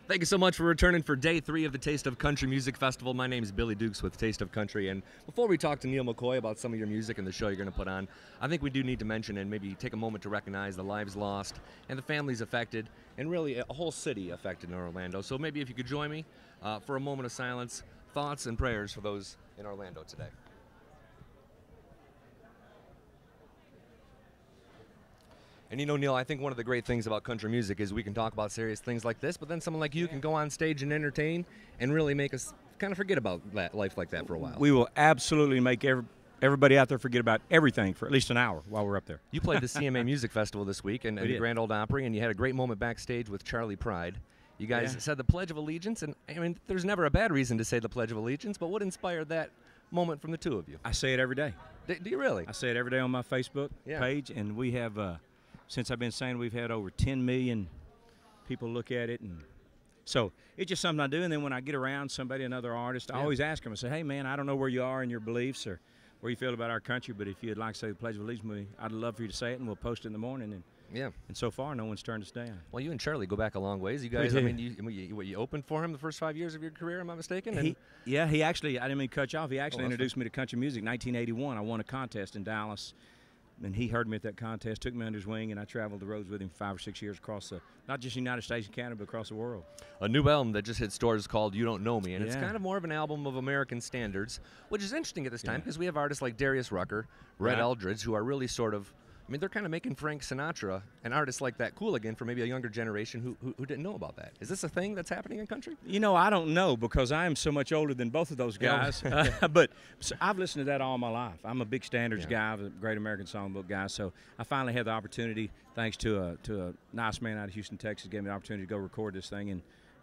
Thank you so much for returning for day 3 of the Taste of Country Music Festival. My name is Billy Dukes with Taste of Country, and before we talk to Neal McCoy about some of your music and the show you're going to put on, I think we do need to mention and maybe take a moment to recognize the lives lost and the families affected, and really a whole city affected in Orlando. So maybe if you could join me for a moment of silence, thoughts and prayers for those in Orlando today. And you know, Neal, I think one of the great things about country music is we can talk about serious things like this, but then someone like you can go on stage and entertain and really make us kind of forget about life like that for a while. We will absolutely make everybody out there forget about everything for at least an hour while we're up there. You played the CMA Music Festival this week and the Grand Ole Opry, and you had a great moment backstage with Charlie Pride. You guys said the Pledge of Allegiance, and I mean, there's never a bad reason to say the Pledge of Allegiance, but what inspired that moment from the two of you? I say it every day. Do you really? I say it every day on my Facebook page, and we have since I've been saying, we've had over 10 million people look at it, and so it's just something I do. And then when I get around somebody, another artist, I always ask them, I say, hey man, I don't know where you are in your beliefs or where you feel about our country, but if you'd like to say the Pledge of Allegiance, I'd love for you to say it, and we'll post it in the morning. And and so far, no one's turned us down. Well, you and Charlie go back a long ways. You guys, I mean, you opened for him the first 5 years of your career, am I mistaken? He actually, I didn't mean to cut you off, he actually introduced me to country music in 1981. I won a contest in Dallas. And he heard me at that contest, took me under his wing, and I traveled the roads with him 5 or 6 years across not just the United States and Canada, but across the world. A new album that just hit stores called You Don't Know Me, and it's kind of more of an album of American standards, which is interesting at this time because we have artists like Darius Rucker, Red Eldridge, who are really sort of, I mean, they're kind of making Frank Sinatra and artists like that cool again for maybe a younger generation who didn't know about that. Is this a thing that's happening in country? You know, I don't know because I am so much older than both of those guys. But I've listened to that all my life. I'm a big standards guy, a great American songbook guy. So I finally had the opportunity, thanks to a nice man out of Houston, Texas, gave me the opportunity to go record this thing.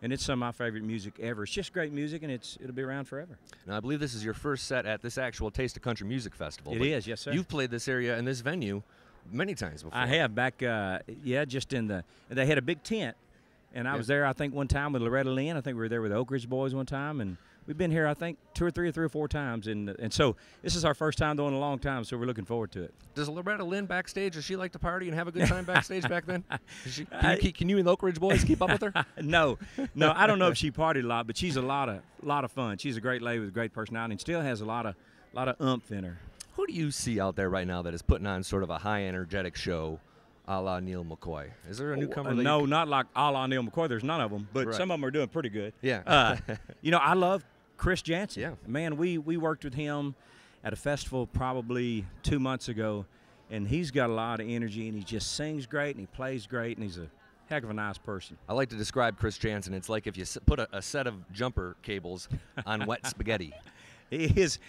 And it's some of my favorite music ever. It's just great music, and it'll be around forever. Now, I believe this is your first set at this actual Taste of Country Music Festival. It is, yes, sir. You've played this area and this venue many times before. I have back, just in they had a big tent, and I was there, I think, one time with Loretta Lynn. I think we were there with the Oak Ridge Boys one time, and we've been here, I think, three or four times, and so this is our first time though in a long time, so we're looking forward to it. Does Loretta Lynn backstage, does she like to party and have a good time backstage back then? Can you and the Oak Ridge Boys keep up with her? No, I don't know if she partied a lot, but she's a lot of fun. She's a great lady with a great personality and still has a lot of oomph in her. Who do you see out there right now that is putting on sort of a high energetic show a la Neal McCoy? Is there a newcomer? No, not like a la Neal McCoy. There's none of them, but some of them are doing pretty good. Yeah. You know, I love Chris Jansen. Yeah. Man, we worked with him at a festival probably 2 months ago, and he's got a lot of energy, and he just sings great, and he plays great, and he's a heck of a nice person. I like to describe Chris Jansen. It's like if you put a set of jumper cables on wet spaghetti. He's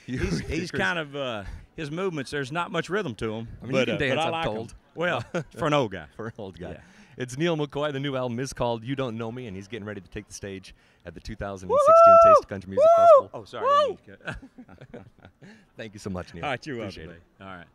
kind of his movements. There's not much rhythm to him. I mean, you can dance, but I I'm like told. him. Well, for an old guy. For an old guy. Yeah. It's Neal McCoy. The new album is called You Don't Know Me, and he's getting ready to take the stage at the 2016 Taste of Country Music Festival. Oh, sorry. Thank you so much, Neal. All right, you're welcome. Appreciate it. All right.